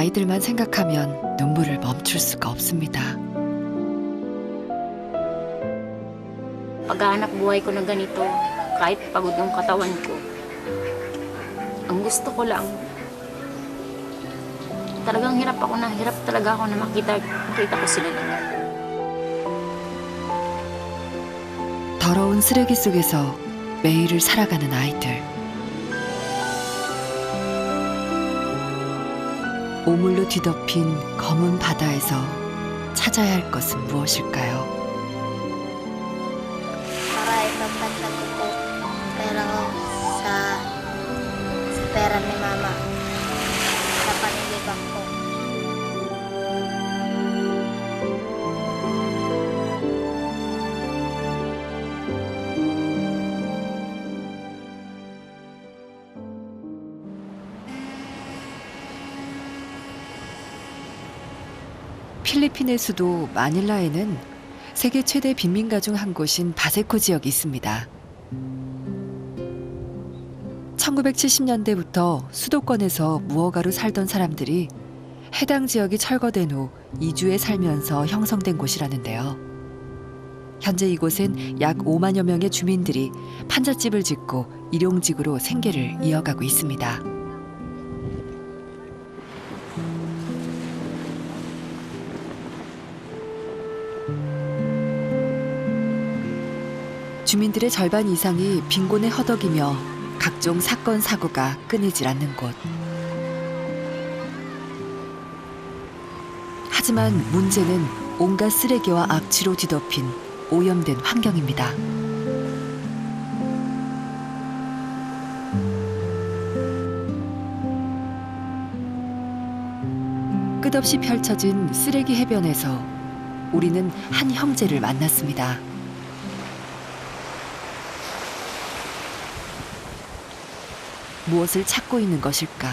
아이들만 생각하면 눈물을 멈출 수가 없습니다. Paghahanap buhay ko na ganito, kahit pagod yung katawan ko, ang gusto ko lang, talagang hirap talaga ako na makita ko sila na. 더러운 쓰레기 속에서 매일을 살아가는 아이들. 오물로 뒤덮인 검은 바다에서 찾아야 할 것은 무엇일까요? Para ipagdagdag ko po pera ko sa pera ni Mama sa panlibang ko. 필리핀의 수도 마닐라에는 세계 최대 빈민가 중 한 곳인 바세코 지역이 있습니다. 1970년대부터 수도권에서 무허가로 살던 사람들이 해당 지역이 철거된 후 이주해 살면서 형성된 곳이라는데요. 현재 이곳엔 약 5만여 명의 주민들이 판잣집을 짓고 일용직으로 생계를 이어가고 있습니다. 주민들의 절반 이상이 빈곤에 허덕이며 각종 사건 사고가 끊이질 않는 곳. 하지만 문제는 온갖 쓰레기와 악취로 뒤덮인 오염된 환경입니다. 끝없이 펼쳐진 쓰레기 해변에서 우리는 한 형제를 만났습니다. 무엇을 찾고 있는 것일까?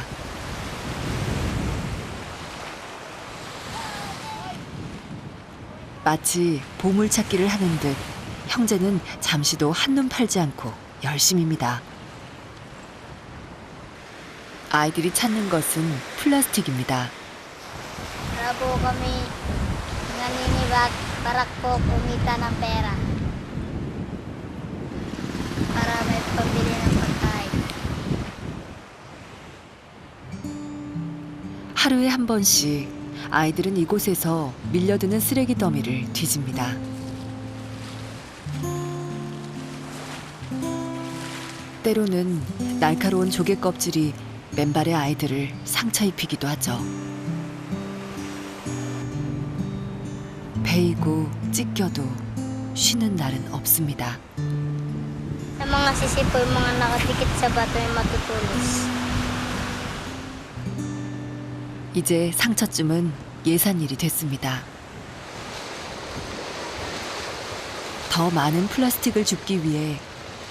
마치 보물찾기를 하는 듯 형제는 잠시도 한눈 팔지 않고 열심입니다. 아이들이 찾는 것은 플라스틱입니다. Para po kami naninibag para po kumita ng pera. Para may pambili ng pagkain. 하루에 한 번씩 아이들은 이곳에서 밀려드는 쓰레기 더미를 뒤집니다. 때로는 날카로운 조개 껍질이 맨발의 아이들을 상처 입히기도 하죠. 베이고 찢겨도 쉬는 날은 없습니다. Sa mga sisi po yung mga nakadikit sa bato ay matutulis. 이제 상처쯤은 예산일이 됐습니다. 더 많은 플라스틱을 줍기 위해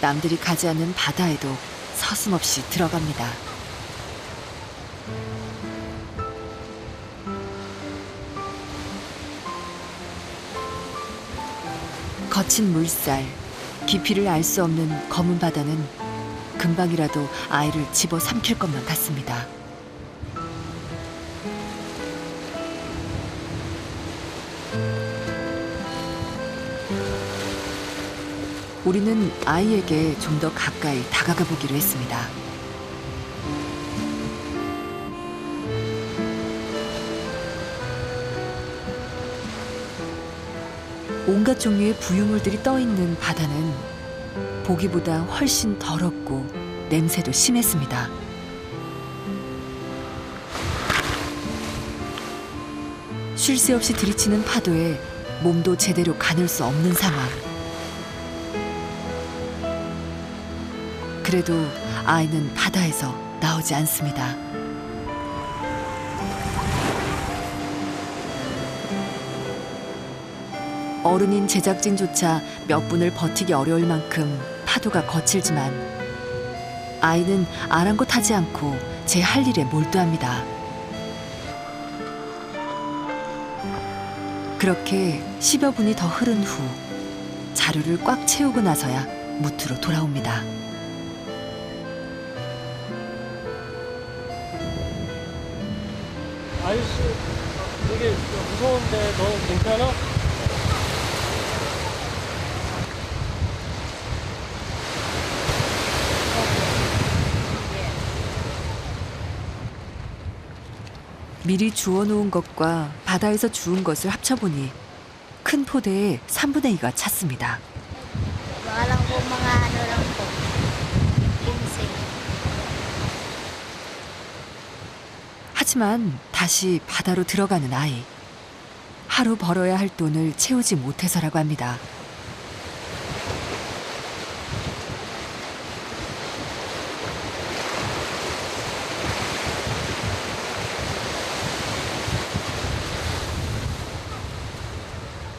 남들이 가지 않는 바다에도 서슴없이 들어갑니다. 거친 물살, 깊이를 알 수 없는 검은 바다는 금방이라도 아이를 집어 삼킬 것만 같습니다. 우리는 아이에게 좀 더 가까이 다가가 보기로 했습니다. 온갖 종류의 부유물들이 떠 있는 바다는 보기보다 훨씬 더럽고 냄새도 심했습니다. 쉴 새 없이 들이치는 파도에 몸도 제대로 가눌 수 없는 상황. 그래도 아이는 바다에서 나오지 않습니다. 어른인 제작진조차 몇 분을 버티기 어려울 만큼 파도가 거칠지만 아이는 아랑곳하지 않고 제 할 일에 몰두합니다. 그렇게 10여 분이 더 흐른 후 자루를 꽉 채우고 나서야 무트로 돌아옵니다. 아저씨 되게 무서운데 너 괜찮아? 미리 주워놓은 것과 바다에서 주운 것을 합쳐보니 큰 포대의 3분의 2가 찼습니다. Baka lang po mga ano lang po. 15. 하지만 다시 바다로 들어가는 아이. 하루 벌어야 할 돈을 채우지 못해서라고 합니다.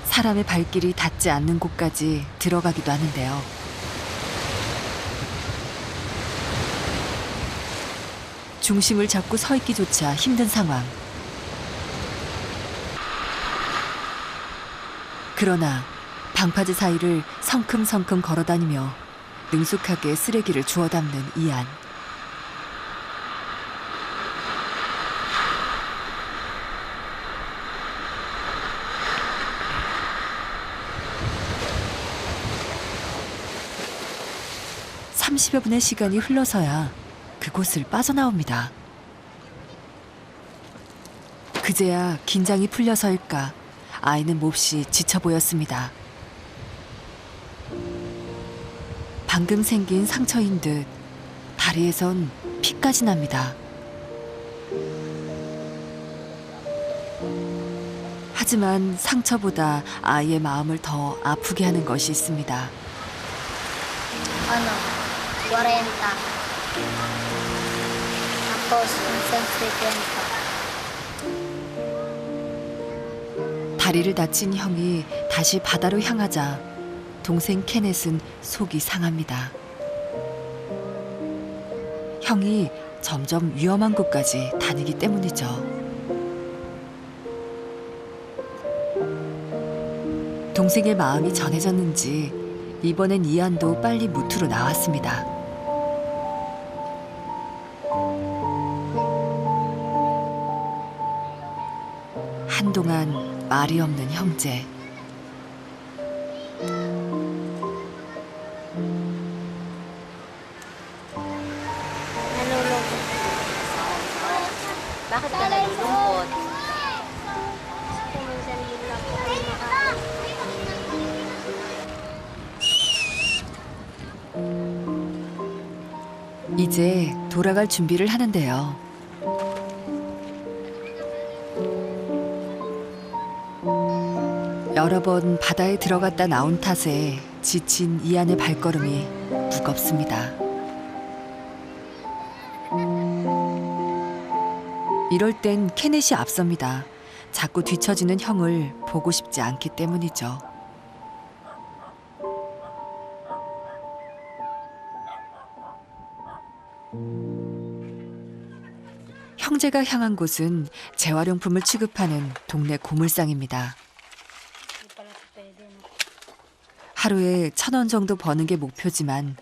사람의 발길이 닿지 않는 곳까지 들어가기도 하는데요. 중심을 잡고 서 있기조차 힘든 상황. 그러나 방파제 사이를 성큼성큼 걸어다니며 능숙하게 쓰레기를 주워 담는 이안. (30여 분의) 시간이 흘러서야 그곳을 빠져나옵니다. 그제야 긴장이 풀려서일까 아이는 몹시 지쳐 보였습니다. 방금 생긴 상처인 듯 다리에선 피까지 납니다. 하지만 상처보다 아이의 마음을 더 아프게 하는 것이 있습니다. Ano, 40. Tapos, minsan 50. 다리를 다친 형이 다시 바다로 향하자 동생 케넷은 속이 상합니다. 형이 점점 위험한 곳까지 다니기 때문이죠. 동생의 마음이 전해졌는지 이번엔 이안도 빨리 무트로 나왔습니다. 한동안 말이 없는 형제. Nalulungkot. Bakit ka nalulungkot? Kasi minsan yun lang po kami makakain. 이제 돌아갈 준비를 하는데요. 여러 번 바다에 들어갔다 나온 탓에 지친 이안의 발걸음이 무겁습니다. 이럴 땐 케넷이 앞섭니다. 자꾸 뒤처지는 형을 보고 싶지 않기 때문이죠. 형제가 향한 곳은 재활용품을 취급하는 동네 고물상입니다. 하루에 1,000원 정도 버는 게 목표지만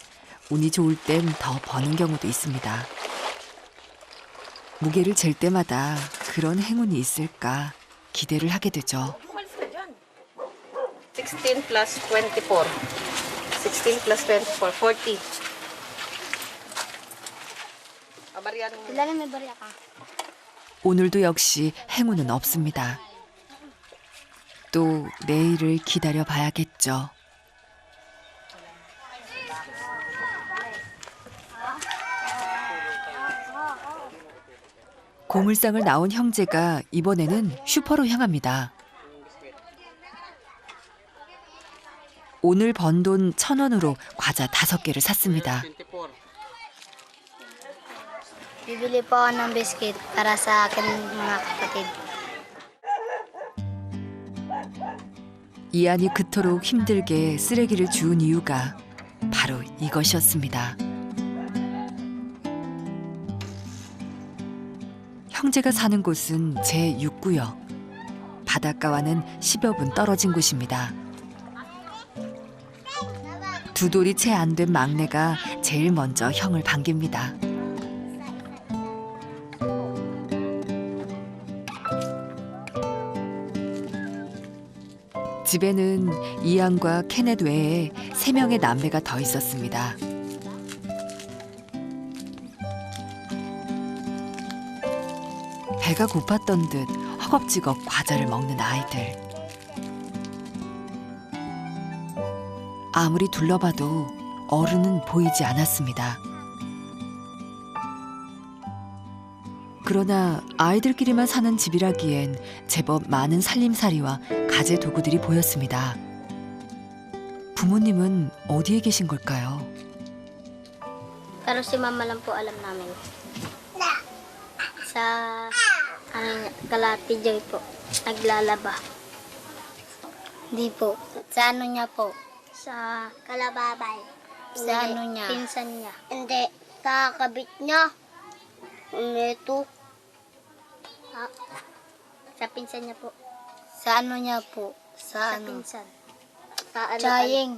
운이 좋을 땐 더 버는 경우도 있습니다. 무게를 잴 때마다 그런 행운이 있을까 기대를 하게 되죠. 16 plus 24. 16 plus 24, 40. Ilan may barya ka? 오늘도 역시 행운은 없습니다. 또 내일을 기다려 봐야겠죠. 고물상을 나온 형제가 이번에는 슈퍼로 향합니다. 오늘 번 돈 1,000원으로 과자 5개를 샀습니다. Bibili po ako ng biscuit para sa akin mga kapatid. 이안이 그토록 힘들게 쓰레기를 주운 이유가 바로 이것이었습니다. 형제가 사는 곳은 제6구역. 바닷가와는 10여 분 떨어진 곳입니다. 두 돌이 채 안 된 막내가 제일 먼저 형을 반깁니다. 집에는 이안과 케넷 외에 3명의 남매가 더 있었습니다. 배가 고팠던 듯 허겁지겁 과자를 먹는 아이들. 아무리 둘러봐도 어른은 보이지 않았습니다. 그러나 아이들끼리만 사는 집이라기엔 제법 많은 살림살이와 가재 도구들이 보였습니다. 부모님은 어디에 계신 걸까요? Pero si mama lang po alam namin. Sa Kalati Joy po, naglalaba. Hindi po. Sa ano niya po? Sa Kalababay. Sa ano niya? Pinsan niya. Hindi. Kakabit niya. Ito. Sa pinsan niya po. Sa ano niya po? Sa ano? Pinsan. Sa ano? Chaying.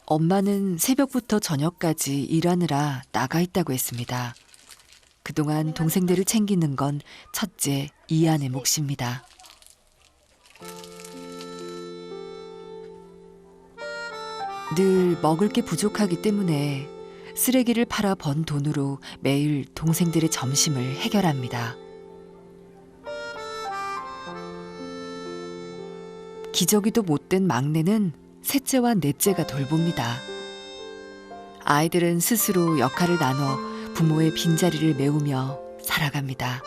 엄마는 새벽부터 저녁까지 일하느라 나가 있다고 했습니다. 그동안 동생들을 챙기는 건 첫째 이안의 몫입니다. 늘 먹을 게 부족하기 때문에 쓰레기를 팔아 번 돈으로 매일 동생들의 점심을 해결합니다. 기저귀도 못된 막내는 셋째와 넷째가 돌봅니다. 아이들은 스스로 역할을 나눠 부모의 빈자리를 메우며 살아갑니다.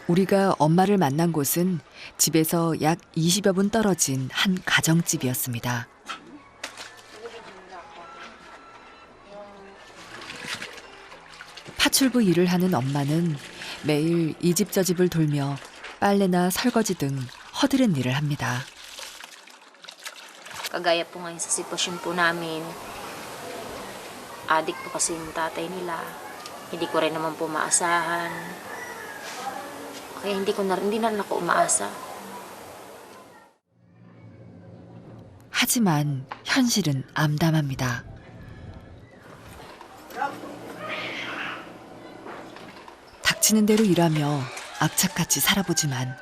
우리가 엄마를 만난 곳은 집에서 약 20여 분 떨어진 한 가정집이었습니다. 파출부 일을 하는 엄마는 매일 이 집 저 집을 돌며 빨래나 설거지 등 허드렛 일을 합니다. Kagaya po ngayon sa sitwasyon po namin, adik po kasi yung tatay nila. Hindi ko rin naman po maasahan. Kaya hindi na rin ako umaasa. 하지만 현실은 암담합니다. 닥치는 대로 일하며 악착같이 살아보지만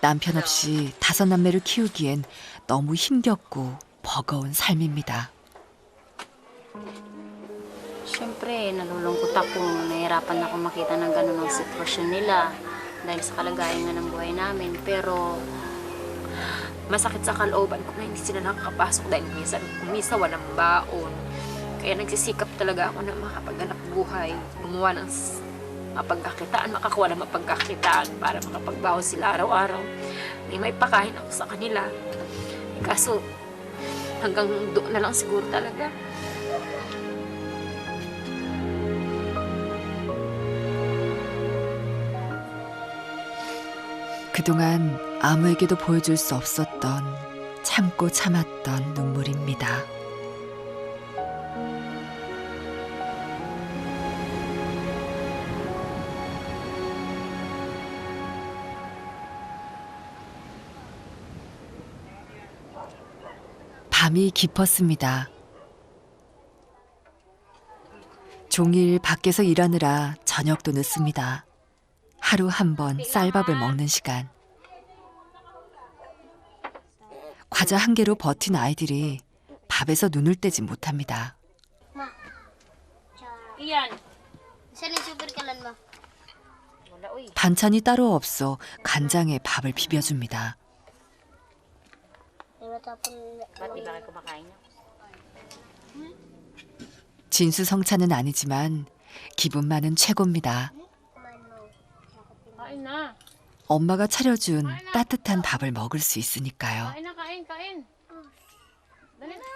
남편 없이 5남매를 키우기엔 너무 힘겹고 버거운 삶입니다. Siyempre, nalulungkot ako. Nahirapan ako makita ng ganun ang sitwasyon nila dahil sa kalagayan nga ng buhay namin. Pero masakit sa kalooban ko na hindi sila nakakapasok dahil minsan walang baon. Kaya nagsisikap talaga ako na makapaghanap buhay, gumawa ng mapagkakitaan, makakuha ng mapagkakitaan para makapagbaon sila araw-araw. May pakain ako sa kanila. Kaso hanggang doon na lang siguro talaga. 그동안 아무에게도 보여줄 수 없었던 참고 참았던 눈물입니다. 밤이 깊었습니다. 종일 밖에서 일하느라 저녁도 늦습니다. 하루 한 번 쌀밥을 먹는 시간. 과자 한 개로 버틴 아이들이 밥에서 눈을 떼지 못합니다. Iyan. Saan yung super kalan mo? Wala, uy. 반찬이 따로 없어 간장에 밥을 비벼줍니다. Ba't di ba kayo kumakain? 진수성찬은 아니지만 기분만은 최고입니다. Kain na. 엄마가 차려준 따뜻한 밥을 먹을 수 있으니까요. Kain na, kain.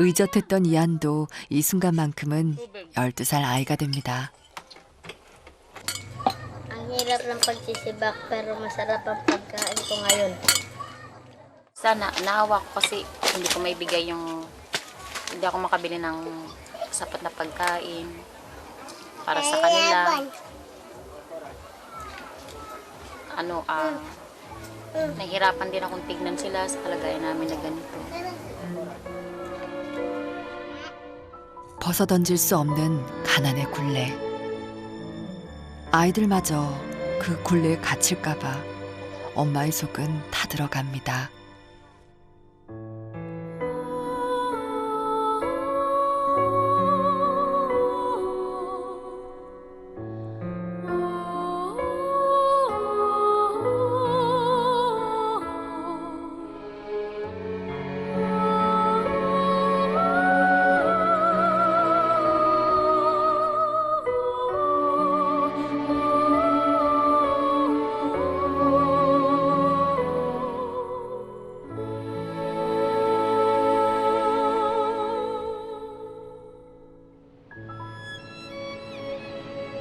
의젓했던 이안도 이 순간만큼은 12살 아이가 됩니다. Ang hirap ng pagsisibak pero masarap ang pagkain ko ngayon. Sana, naawa ko kasi hindi ko maibigay hindi ako makabili ng sapat na pagkain para sa kanila. Nahihirapan din akong tignan sila sa kalagayan namin na ganito. 벗어던질 수 없는 가난의 굴레. 아이들마저 그 굴레에 갇힐까봐 엄마의 속은 타들어갑니다.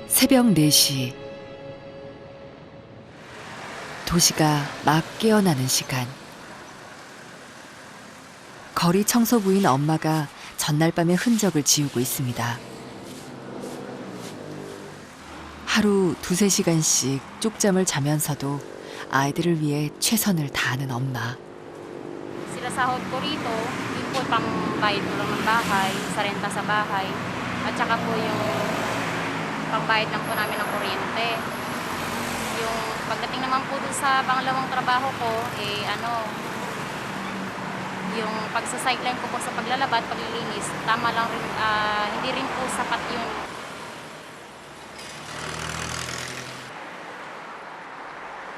새벽 4시. 도시가 막 깨어나는 시간. 거리 청소부인 엄마가 전날 밤의 흔적을 지우고 있습니다. 하루 2-3시간씩 쪽잠을 자면서도 아이들을 위해 최선을 다하는 엄마. Sila sahod ko rito, yun po pangbayad ko lang ng bahay, sa renta sa bahay, at saka po yung pangbayad lang po namin ng kuryente. Yung pagdating naman po dun sa pangalawang trabaho ko, yung pagsa-sideline ko po sa paglalaba at paglilinis, tama lang rin, hindi rin po sapat yun.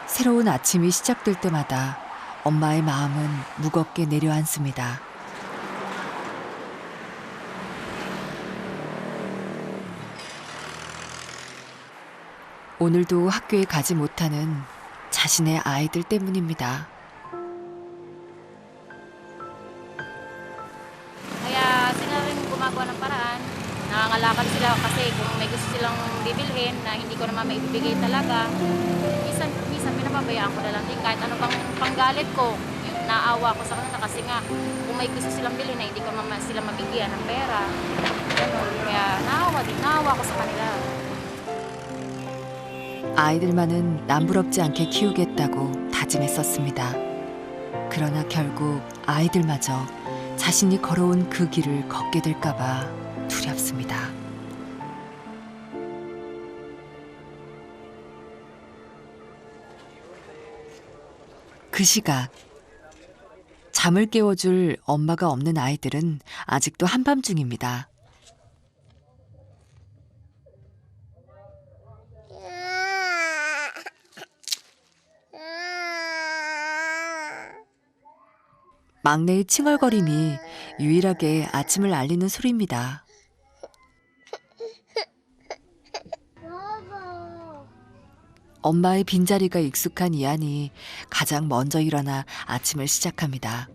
새로운 아침이 시작될 때마다 엄마의 마음은 무겁게 내려앉습니다. 오늘도 학교에 가지 못하는 자신의 아이들 때문입니다. Kaya sila rin gumagawa ng paraan. Nangangalakad sila kasi kung may gusto silang bibilhin na hindi ko naman maibibigay talaga, minsan pinapabayaan ko na lang din kahit ano bang panggalit ko. Yung naawa ko sa kanila kasi nga kung may gusto silang bilhin na hindi ko naman sila mabigyan ng pera. Ganun. Kaya naawa ko sa kanila. 아이들만은 남부럽지 않게 키우겠다고 다짐했었습니다. 그러나 결국 아이들마저 자신이 걸어온 그 길을 걷게 될까봐 두렵습니다. 그 시각 잠을 깨워줄 엄마가 없는 아이들은 아직도 한밤중입니다. 막내의 칭얼거림이 유일하게 아침을 알리는 소리입니다. 엄마의 빈자리가 익숙한 이안이 가장 먼저 일어나 아침을 시작합니다.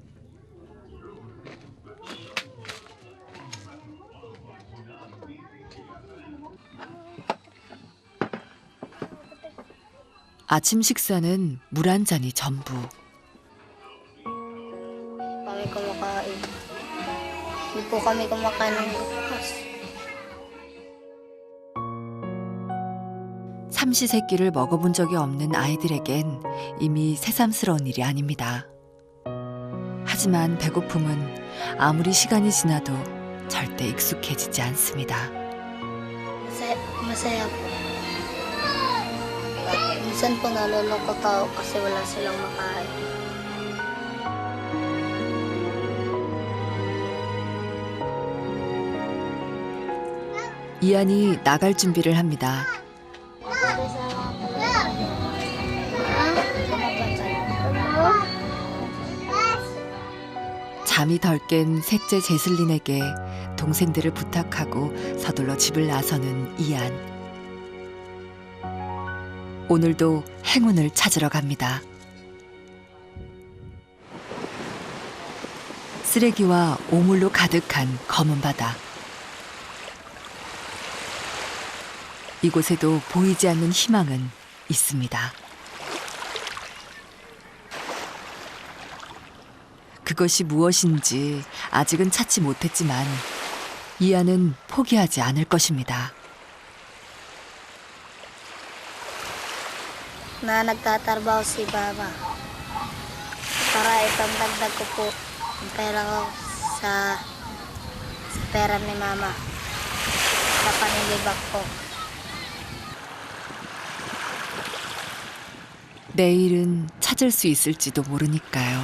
아침 식사는 물 한 잔이 전부. Kami kumakain. Hindi po kami kumakain ng bukas. 삼시세끼를 먹어본 적이 없는 아이들에겐 이미 새삼스러운 일이 아닙니다. 하지만 배고픔은 아무리 시간이 지나도 절대 익숙해지지 않습니다. Masaya po. Minsan po nalulungkot ako kasi wala silang makain. 이안이 나갈 준비를 합니다. 잠이 덜 깬 셋째 제슬린에게 동생들을 부탁하고 서둘러 집을 나서는 이안. 오늘도 행운을 찾으러 갑니다. 쓰레기와 오물로 가득한 검은 바다. 이곳에도 보이지 않는 희망은 있습니다. 그것이 무엇인지 아직은 찾지 못했지만 이안은 포기하지 않을 것입니다. Na nagtatrabaho si Baba. Para ipamdagdag ko po ang pera ko sa pera ni Mama. panlibak ko. 내일은 찾을 수 있을지도 모르니까요.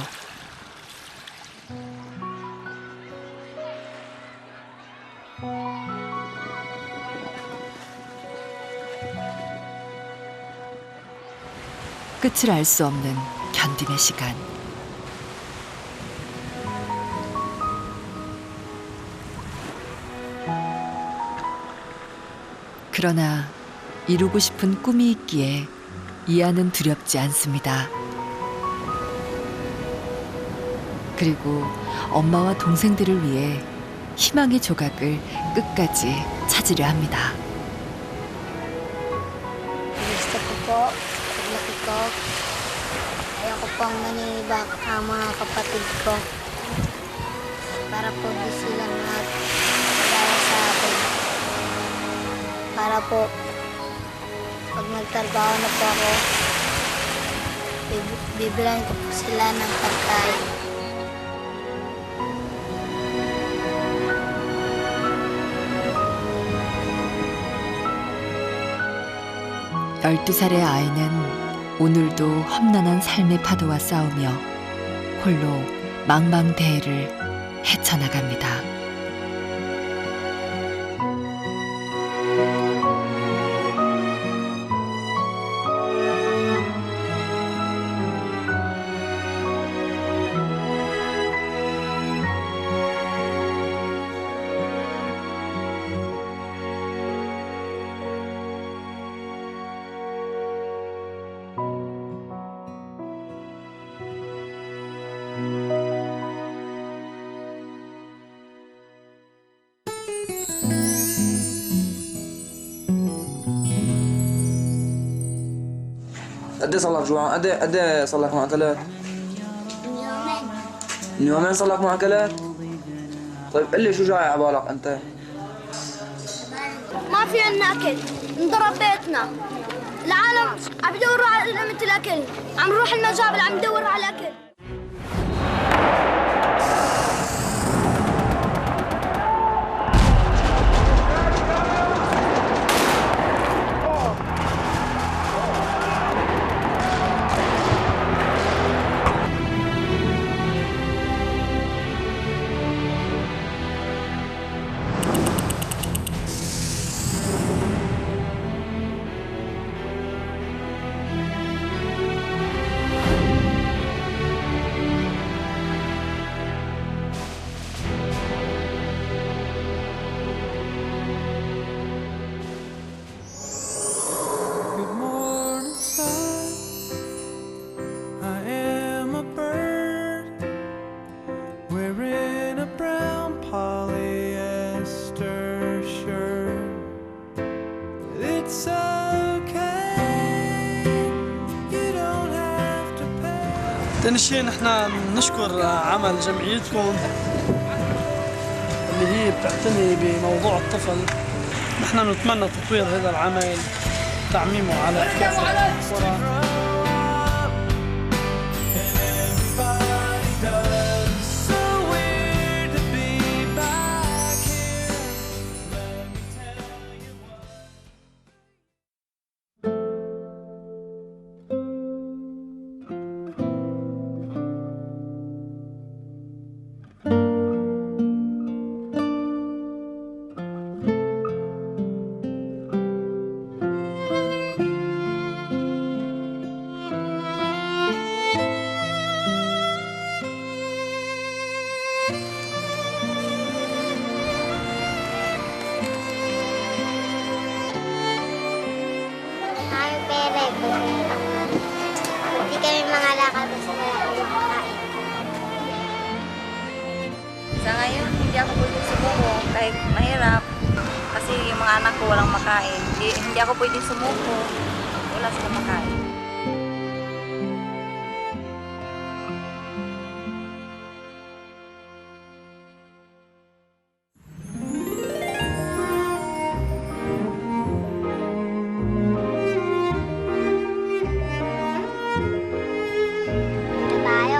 끝을 알 수 없는 견딤의 시간. 그러나 이루고 싶은 꿈이 있기에 이하는 두렵지 않습니다. 그리고 엄마와 동생들을 위해 희망의 조각을 끝까지 찾으려 합니다. Gusto ko po, paglaki ko, ayoko pong manibak ang mga kapatid ko para po di sila magkagaya sa akin. Para po, pag nagtrabaho na po ako, bibilan ko po sila ng pagkain. 12살의 아이는 오늘도 험난한 삶의 파도와 싸우며 홀로 망망대해를 헤쳐나갑니다. قد ايه صار لك جوعان؟ قد ايه صار لك ما اكلت؟ من يومين صار لك ما اكلت؟ طيب قل لي شو جاي على بالك انت؟ ما في عنا اكل، انضرب بيتنا. العالم عم يدوروا على لقمة الاكل، عم نروح المجابل عم ندور على الاكل. Good morning, sun. I am a bird wearing a brown polyester shirt. It's okay, you don't have to pay. تاني شيء نحن نشكر عمل جمعيتكم اللي هي بتعتني بموضوع الطفل. نحن نتمنى تطوير هذا العمل، تعميمه على كافة القرى. Everybody does. So weird to be back here. Let me tell you what. Kami pere, hindi kami mga lakad sa kumakain. Sa ngayon, hindi ako pwedeng sumuko kahit mahirap kasi yung mga anak ko walang makain. Hindi ako pwedeng sumuko, wala silang makain. Ito tayo.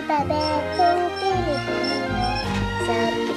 alpabetong Pilipino. Sa